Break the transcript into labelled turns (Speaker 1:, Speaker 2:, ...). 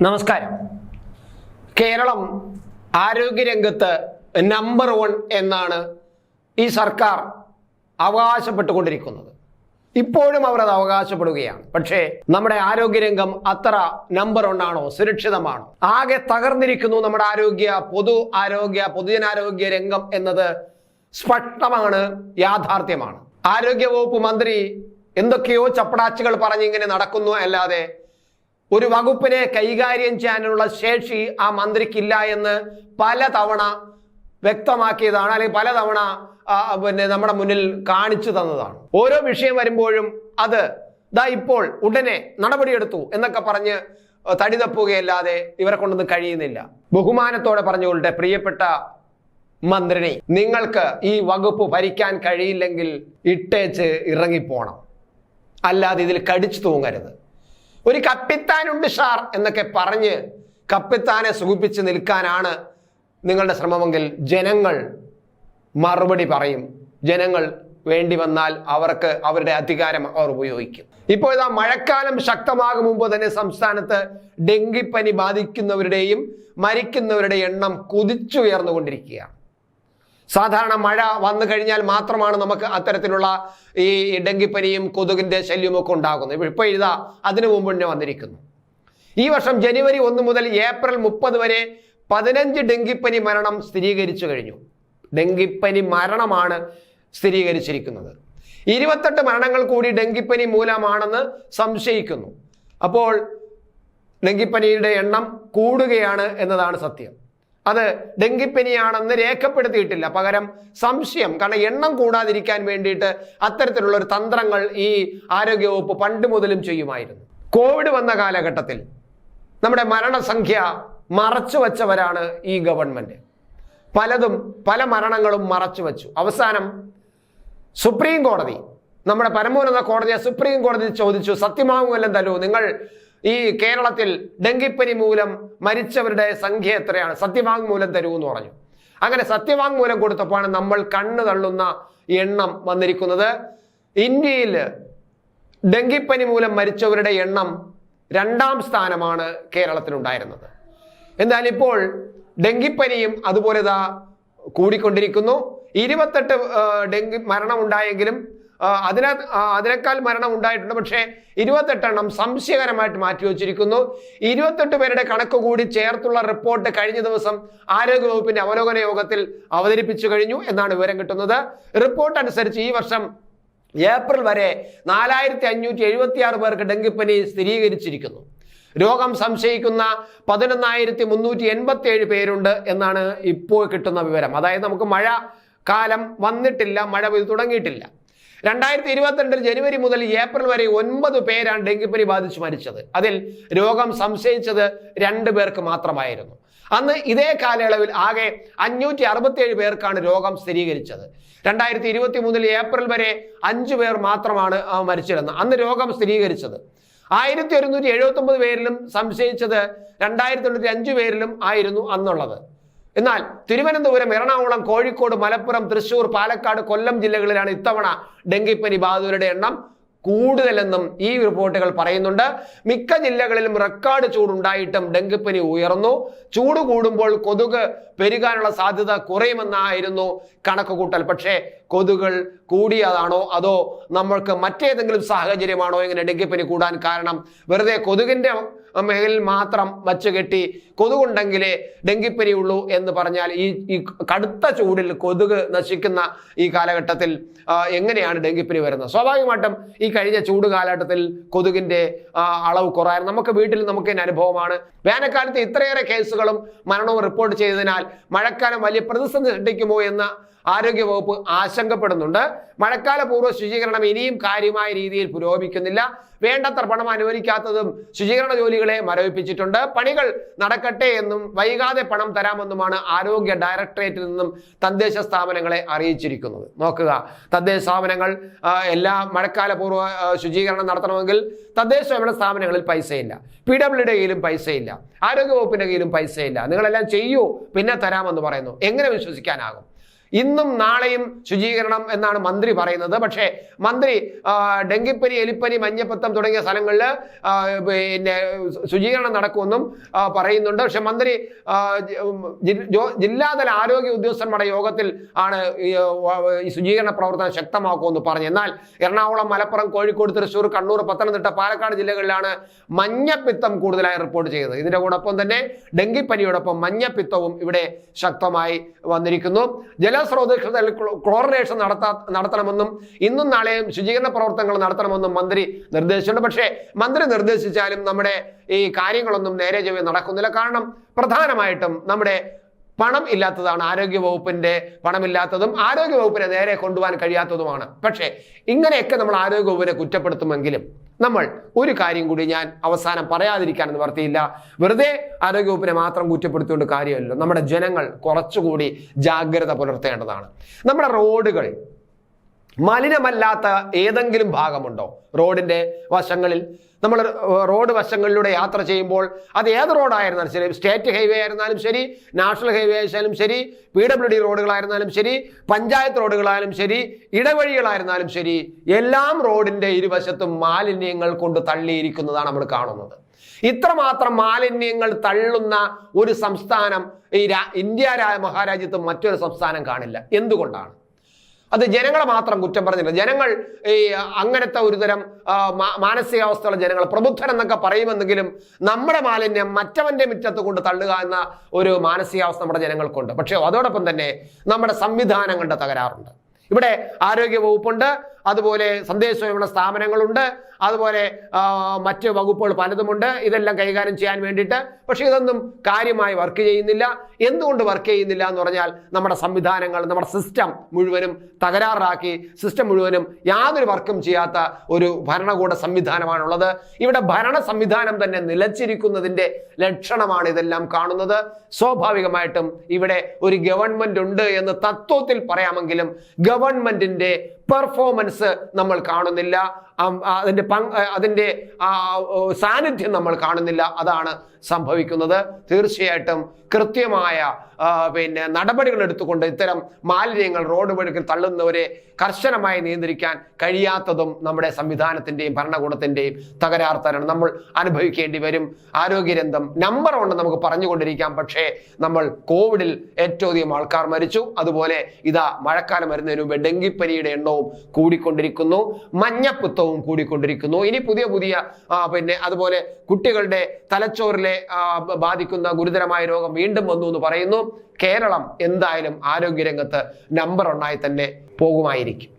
Speaker 1: നമസ്കാരം. കേരളം ആരോഗ്യരംഗത്ത് നമ്പർ 1 എന്നാണ് ഈ സർക്കാർ അവകാശപ്പെട്ടുകൊണ്ടിരിക്കുന്നത്. ഇപ്പോഴും അവർ അത് അവകാശപ്പെടുകയാണ്. പക്ഷേ നമ്മുടെ ആരോഗ്യരംഗം അത്ര നമ്പർ 1 ആണോ, സുരക്ഷിതമാണോ? ആകെ തകർന്നിരിക്കുന്നു നമ്മുടെ പൊതുജനാരോഗ്യ രംഗം എന്നത് സ്പഷ്ടമാണ്, യാഥാർത്ഥ്യമാണ്. ആരോഗ്യവകുപ്പ് മന്ത്രി എന്തൊക്കെയോ ചപ്പടാച്ചുകൾ പറഞ്ഞിങ്ങനെ നടക്കുന്നു അല്ലാതെ ഒരു വകുപ്പിനെ കൈകാര്യം ചെയ്യാനുള്ള ശേഷി ആ മന്ത്രിക്കില്ല എന്ന് പലതവണ വ്യക്തമാക്കിയതാണ്, അല്ലെങ്കിൽ പലതവണ നമ്മുടെ മുന്നിൽ കാണിച്ചു തന്നതാണ്. ഓരോ വിഷയം വരുമ്പോഴും അത് ഇപ്പോൾ ഉടനെ നടപടിയെടുത്തു എന്നൊക്കെ പറഞ്ഞ് തടി തപ്പുകയല്ലാതെ ഇവരെ കൊണ്ടൊന്നും കഴിയുന്നില്ല. ബഹുമാനത്തോടെ പറഞ്ഞുകൊള്ളട്ടെ, പ്രിയപ്പെട്ട മന്ത്രി, നിങ്ങൾക്ക് ഈ വകുപ്പ് ഭരിക്കാൻ കഴിയില്ലെങ്കിൽ ഇട്ടേച്ച് ഇറങ്ങിപ്പോണം, അല്ലാതെ ഇതിൽ കടിച്ചു തൂങ്ങരുത്. ഒരു കപ്പിത്താനുണ്ട് സാർ എന്നൊക്കെ പറഞ്ഞ് കപ്പിത്താനെ സുഖിപ്പിച്ച് നിൽക്കാനാണ് നിങ്ങളുടെ ശ്രമമെങ്കിൽ ജനങ്ങൾ മറുപടി പറയും. ജനങ്ങൾ വേണ്ടി വന്നാൽ അവർക്ക് അവരുടെ അധികാരം അവർ ഉപയോഗിക്കും. ഇപ്പോൾ ഇതാ മഴക്കാലം ശക്തമാകും മുമ്പ് തന്നെ സംസ്ഥാനത്ത് ഡെങ്കിപ്പനി ബാധിക്കുന്നവരുടെയും മരിക്കുന്നവരുടെ എണ്ണം കുതിച്ചുയർന്നുകൊണ്ടിരിക്കുകയാണ്. സാധാരണ മഴ വന്നു കഴിഞ്ഞാൽ മാത്രമാണ് നമുക്ക് അത്തരത്തിലുള്ള ഈ ഡെങ്കിപ്പനിയും കൊതുകിന്റെ ശല്യമൊക്കെ ഉണ്ടാകുന്നത്. ഇപ്പോൾ ഇതാ അതിനു മുമ്പ് തന്നെ വന്നിരിക്കുന്നു. ഈ വർഷം ജനുവരി 1 മുതൽ ഏപ്രിൽ 30 വരെ 15 ഡെങ്കിപ്പനി മരണം സ്ഥിരീകരിച്ചു കഴിഞ്ഞു. ഡെങ്കിപ്പനി മരണമാണ് സ്ഥിരീകരിച്ചിരിക്കുന്നത്. 28 മരണങ്ങൾ കൂടി ഡെങ്കിപ്പനി മൂലമാണെന്ന് സംശയിക്കുന്നു. അപ്പോൾ ഡെങ്കിപ്പനിയുടെ എണ്ണം കൂടുകയാണ് എന്നതാണ് സത്യം. അത് ഡെങ്കിപ്പനിയാണെന്ന് രേഖപ്പെടുത്തിയിട്ടില്ല, പകരം സംശയം. കാരണം എണ്ണം കൂടാതിരിക്കാൻ വേണ്ടിയിട്ട് അത്തരത്തിലുള്ള ഒരു തന്ത്രങ്ങൾ ഈ ആരോഗ്യവകുപ്പ് പണ്ട് മുതലും ചെയ്യുമായിരുന്നു. കോവിഡ് വന്ന കാലഘട്ടത്തിൽ നമ്മുടെ മരണസംഖ്യ മറച്ചു വച്ചവരാണ് ഈ ഗവൺമെന്റ്. പല മരണങ്ങളും മറച്ചു വച്ചു. അവസാനം സുപ്രീം കോടതി, നമ്മുടെ പരമോന്നത കോടതിയെ സുപ്രീം കോടതി ചോദിച്ചു, സത്യവാങ്മൂലം തരൂ, നിങ്ങൾ ഈ കേരളത്തിൽ ഡെങ്കിപ്പനി മൂലം മരിച്ചവരുടെ സംഖ്യ എത്രയാണ്, സത്യവാങ്മൂലം തരൂ എന്ന് പറഞ്ഞു. അങ്ങനെ സത്യവാങ്മൂലം കൊടുത്തപ്പോഴാണ് നമ്മൾ കണ്ണു തള്ളുന്ന എണ്ണം വന്നിരിക്കുന്നത്. ഇന്ത്യയിൽ ഡെങ്കിപ്പനി മൂലം മരിച്ചവരുടെ എണ്ണം 2ാം സ്ഥാനമാണ് കേരളത്തിലുണ്ടായിരുന്നത്. എന്നാൽ ഇപ്പോൾ ഡെങ്കിപ്പനിയും അതുപോലെ കൂടിക്കൊണ്ടിരിക്കുന്നു. 28 ഡെങ്കി മരണം ഉണ്ടായെങ്കിലും അതിനേക്കാൾ മരണം ഉണ്ടായിട്ടുണ്ട്. പക്ഷേ 28 എണ്ണം സംശയകരമായിട്ട് മാറ്റിവെച്ചിരിക്കുന്നു. 28 പേരുടെ കണക്ക് കൂടി ചേർത്തുള്ള റിപ്പോർട്ട് കഴിഞ്ഞ ദിവസം ആരോഗ്യവകുപ്പിന്റെ അവലോകന യോഗത്തിൽ അവതരിപ്പിച്ചു കഴിഞ്ഞു എന്നാണ് വിവരം കിട്ടുന്നത്. റിപ്പോർട്ട് അനുസരിച്ച് ഈ വർഷം ഏപ്രിൽ വരെ 4576 പേർക്ക് ഡെങ്കിപ്പനി സ്ഥിരീകരിച്ചിരിക്കുന്നു. രോഗം സംശയിക്കുന്ന 11,387 പേരുണ്ട് എന്നാണ് ഇപ്പോൾ കിട്ടുന്ന വിവരം. അതായത് നമുക്ക് മഴ കാലം വന്നിട്ടില്ല, മഴ പെയ്തു തുടങ്ങിയിട്ടില്ല. 2022 ജനുവരി മുതൽ ഏപ്രിൽ വരെ 9 പേരാണ് ഡെങ്കിപ്പനി ബാധിച്ച് മരിച്ചത്. അതിൽ രോഗം സംശയിച്ചത് 2 പേർക്ക് മാത്രമായിരുന്നു. അന്ന് ഇതേ കാലയളവിൽ ആകെ 567 പേർക്കാണ് രോഗം സ്ഥിരീകരിച്ചത്. 2023 ഏപ്രിൽ വരെ 5 പേർ മാത്രമാണ് മരിച്ചിരുന്നത്. അന്ന് രോഗം സ്ഥിരീകരിച്ചത് 1179 പേരിലും സംശയിച്ചത് 2095 പേരിലും ആയിരുന്നു അന്നുള്ളത്. എന്നാൽ തിരുവനന്തപുരം, എറണാകുളം, കോഴിക്കോട്, മലപ്പുറം, തൃശൂർ, പാലക്കാട്, കൊല്ലം ജില്ലകളിലാണ് ഇത്തവണ ഡെങ്കിപ്പനി ബാധിതരുടെ എണ്ണം കൂടുതലെന്നും ഈ റിപ്പോർട്ടുകൾ പറയുന്നുണ്ട്. മിക്ക ജില്ലകളിലും റെക്കോർഡ് ചൂടുണ്ടായിട്ടും ഡെങ്കിപ്പനി ഉയർന്നു. ചൂട് കൂടുമ്പോൾ കൊതുക് പെരുകാനുള്ള സാധ്യത കുറയുമെന്നായിരുന്നു കണക്കുകൂട്ടൽ. പക്ഷേ കൊതുകൾ കൂടിയതാണോ അതോ നമ്മൾക്ക് മറ്റേതെങ്കിലും സാഹചര്യമാണോ ഇങ്ങനെ ഡെങ്കിപ്പനി കൂടാൻ കാരണം? വെറുതെ കൊതുകിന്റെ മേഖലയിൽ മാത്രം വച്ചുകെട്ടി കൊതുകുണ്ടെങ്കിലേ ഡെങ്കിപ്പനി ഉള്ളൂ എന്ന് പറഞ്ഞാൽ ഈ കടുത്ത ചൂടിൽ കൊതുക് നശിക്കുന്ന ഈ കാലഘട്ടത്തിൽ എങ്ങനെയാണ് ഡെങ്കിപ്പനി വരുന്നത്? സ്വാഭാവികമായിട്ടും ഈ കഴിഞ്ഞ ചൂട് കാലഘട്ടത്തിൽ കൊതുകിന്റെ അളവ് കുറയാൻ നമുക്ക് വീട്ടിൽ നമുക്ക് തന്നെ അനുഭവമാണ്. വേനൽക്കാലത്ത് ഇത്രയേറെ കേസുകളും മരണവും റിപ്പോർട്ട് ചെയ്തതിനാൽ മഴക്കാലം വലിയ പ്രതിസന്ധി സൃഷ്ടിക്കുമോ എന്ന് ആരോഗ്യവകുപ്പ് ആശങ്കപ്പെടുന്നുണ്ട്. മഴക്കാല പൂർവ്വ ശുചീകരണം ഇനിയും കാര്യമായ രീതിയിൽ പുരോഗമിക്കുന്നില്ല. വേണ്ടത്ര പണം അനുവദിക്കാത്തതും ശുചീകരണ ജോലികളെ മരവിപ്പിച്ചിട്ടുണ്ട്. പണികൾ നടക്കട്ടെ എന്നും വൈകാതെ പണം തരാമെന്നുമാണ് ആരോഗ്യ ഡയറക്ടറേറ്റിൽ നിന്നും തദ്ദേശ സ്ഥാപനങ്ങളെ അറിയിച്ചിരിക്കുന്നത്. നോക്കുക, തദ്ദേശ സ്ഥാപനങ്ങൾ എല്ലാ മഴക്കാല പൂർവ്വ ശുചീകരണം നടത്തണമെങ്കിൽ തദ്ദേശ സ്വയംഭരണ സ്ഥാപനങ്ങളിൽ പൈസയില്ല, PWD കയ്യിലും പൈസയില്ല, ആരോഗ്യവകുപ്പിന്റെ കയ്യിലും പൈസയില്ല. നിങ്ങളെല്ലാം ചെയ്യൂ, പിന്നെ തരാമെന്ന് പറയുന്നു. എങ്ങനെ വിശ്വസിക്കാനാകും? ഇന്നും നാളെയും ശുചീകരണം എന്നാണ് മന്ത്രി പറയുന്നത്. പക്ഷേ മന്ത്രി ഡെങ്കിപ്പനി, എലിപ്പനി, മഞ്ഞപ്പിത്തം തുടങ്ങിയ സ്ഥലങ്ങളിൽ പിന്നെ ശുചീകരണം നടക്കുമെന്നും പറയുന്നുണ്ട്. പക്ഷെ മന്ത്രി ജില്ലാതല ആരോഗ്യ ഉദ്യോഗസ്ഥന്മാരുടെ യോഗത്തിൽ ആണ് ഈ ശുചീകരണ പ്രവർത്തനം ശക്തമാക്കുമെന്ന് പറഞ്ഞു. എന്നാൽ എറണാകുളം, മലപ്പുറം, കോഴിക്കോട്, തൃശ്ശൂർ, കണ്ണൂർ, പത്തനംതിട്ട, പാലക്കാട് ജില്ലകളിലാണ് മഞ്ഞപ്പിത്തം കൂടുതലായി റിപ്പോർട്ട് ചെയ്തത്. ഇതിന്റെ കൂടൊപ്പം തന്നെ ഡെങ്കിപ്പനിയോടൊപ്പം മഞ്ഞപ്പിത്തവും ഇവിടെ ശക്തമായി വന്നിരിക്കുന്നു. ജലസ്രോതസ്സുകളിൽ ക്ലോറിനേഷൻ നടത്തണമെന്നും ഇന്നും നാളെയും ശുചീകരണ പ്രവർത്തനങ്ങൾ നടത്തണമെന്നും മന്ത്രി നിർദ്ദേശിച്ചിട്ടുണ്ട്. പക്ഷേ മന്ത്രി നിർദ്ദേശിച്ചാലും നമ്മുടെ ഈ കാര്യങ്ങളൊന്നും നേരെ ചൊവ്വേ നടക്കുന്നില്ല. കാരണം പ്രധാനമായിട്ടും നമ്മുടെ പണം ഇല്ലാത്തതാണ്. ആരോഗ്യവകുപ്പിന്റെ പണമില്ലാത്തതും ആരോഗ്യവകുപ്പിനെ നേരെ കൊണ്ടുപോകാൻ കഴിയാത്തതുമാണ്. പക്ഷേ ഇങ്ങനെയൊക്കെ നമ്മൾ ആരോഗ്യവകുപ്പിനെ കുറ്റപ്പെടുത്തുമെങ്കിലും നമ്മൾ ഒരു കാര്യം കൂടി ഞാൻ അവസാനം പറയാതിരിക്കാൻ നിവർത്തിയില്ല. വെറുതെ ആരോഗ്യവകുപ്പിനെ മാത്രം കുറ്റപ്പെടുത്തിക്കൊണ്ട് കാര്യമല്ലോ. നമ്മുടെ ജനങ്ങൾ കുറച്ചുകൂടി ജാഗ്രത പുലർത്തേണ്ടതാണ്. നമ്മുടെ റോഡുകൾ മലിനമല്ലാത്ത ഏതെങ്കിലും ഭാഗമുണ്ടോ? റോഡിന്റെ വശങ്ങളിൽ നമ്മൾ റോഡ് വശങ്ങളിലൂടെ യാത്ര ചെയ്യുമ്പോൾ അത് ഏത് റോഡായിരുന്നാലും ശരി, സ്റ്റേറ്റ് ഹൈവേ ആയിരുന്നാലും ശരി, നാഷണൽ ഹൈവേ ആയിരുന്നാലും ശരി, PWD റോഡുകളായിരുന്നാലും ശരി, പഞ്ചായത്ത് റോഡുകളായാലും ശരി, ഇടവഴികളായിരുന്നാലും ശരി, എല്ലാം റോഡിന്റെ ഇരുവശത്തും മാലിന്യങ്ങൾ കൊണ്ട് തള്ളിയിരിക്കുന്നതാണ് നമ്മൾ കാണുന്നത്. ഇത്രമാത്രം മാലിന്യങ്ങൾ തള്ളുന്ന ഒരു സംസ്ഥാനം ഈ ഇന്ത്യ മഹാരാജ്യത്ത് മറ്റൊരു സംസ്ഥാനം കാണില്ല. എന്തുകൊണ്ടാണ്? അത് ജനങ്ങളെ മാത്രം കുറ്റം പറഞ്ഞില്ല. ജനങ്ങൾ ഈ അങ്ങനത്തെ ഒരുതരം മാനസികാവസ്ഥയുള്ള ജനങ്ങൾ, പ്രബുദ്ധരെന്നൊക്കെ പറയുമെന്നെങ്കിലും നമ്മുടെ മാലിന്യം മറ്റവന്റെ മുറ്റത്ത് കൊണ്ട് തള്ളുക എന്ന ഒരു മാനസികാവസ്ഥ നമ്മുടെ ജനങ്ങൾക്കുണ്ട്. പക്ഷേ അതോടൊപ്പം തന്നെ നമ്മുടെ സംവിധാനങ്ങളുടെ തകരാറുണ്ട്. ഇവിടെ ആരോഗ്യ വകുപ്പുണ്ട്, അതുപോലെ തദ്ദേശ സ്വയംഭരണ സ്ഥാപനങ്ങളുണ്ട്, അതുപോലെ മറ്റ് വകുപ്പുകൾ പലതുമുണ്ട് ഇതെല്ലാം കൈകാര്യം ചെയ്യാൻ വേണ്ടിയിട്ട്. പക്ഷെ ഇതൊന്നും കാര്യമായി വർക്ക് ചെയ്യുന്നില്ല. എന്തുകൊണ്ട് വർക്ക് ചെയ്യുന്നില്ല എന്ന് പറഞ്ഞാൽ നമ്മുടെ സംവിധാനങ്ങൾ, നമ്മുടെ സിസ്റ്റം മുഴുവനും തകരാറാക്കി, സിസ്റ്റം മുഴുവനും യാതൊരു വർക്കും ചെയ്യാത്ത ഒരു ഭരണകൂട സംവിധാനമാണുള്ളത്. ഇവിടെ ഭരണ സംവിധാനം തന്നെ നിലച്ചിരിക്കുന്നതിന്റെ ലക്ഷണമാണ് ഇതെല്ലാം കാണുന്നത്. സ്വാഭാവികമായിട്ടും ഇവിടെ ഒരു ഗവൺമെന്റ് ഉണ്ട് എന്ന് തത്വത്തിൽ പറയാമെങ്കിലും ഗവൺമെന്റിന്റെ പെർഫോമൻസ് നമ്മൾ കാണുന്നില്ല, അതിന്റെ സാന്നിധ്യം നമ്മൾ കാണുന്നില്ല. അതാണ് സംഭവിക്കുന്നത്. തീർച്ചയായിട്ടും കൃത്യമായ നടപടികൾ എടുത്തുകൊണ്ട് ഇത്തരം മാലിന്യങ്ങൾ റോഡ് വഴികൾ തള്ളുന്നവരെ കർശനമായി നിയന്ത്രിക്കാൻ കഴിയാത്തതും നമ്മുടെ സംവിധാനത്തിന്റെയും ഭരണകൂടത്തിന്റെയും തകരാർത്തരാണ് നമ്മൾ അനുഭവിക്കേണ്ടി വരും. ആരോഗ്യരംഗം നമ്പർ ഉണ്ട് നമുക്ക് പറഞ്ഞുകൊണ്ടിരിക്കാം. പക്ഷേ നമ്മൾ കോവിഡിൽ ഏറ്റവും അധികം ആൾക്കാർ മരിച്ചു. അതുപോലെ ഇതാ മഴക്കാലം വരുന്നതിന് മുമ്പ് ഡെങ്കിപ്പനിയുടെ എണ്ണവും കൂടിക്കൊണ്ടിരിക്കുന്നു, മഞ്ഞപ്പിത്തവും കൂടിക്കൊണ്ടിരിക്കുന്നു. ഇനി പുതിയ അതുപോലെ കുട്ടികളുടെ തലച്ചോറിലെ ബാധിക്കുന്ന ഗുരുതരമായ രോഗം വീണ്ടും വന്നു എന്ന് പറയുന്നു. കേരളം എന്തായാലും ആരോഗ്യരംഗത്ത് നമ്പർ 1 തന്നെ പോകുമായിരിക്കും.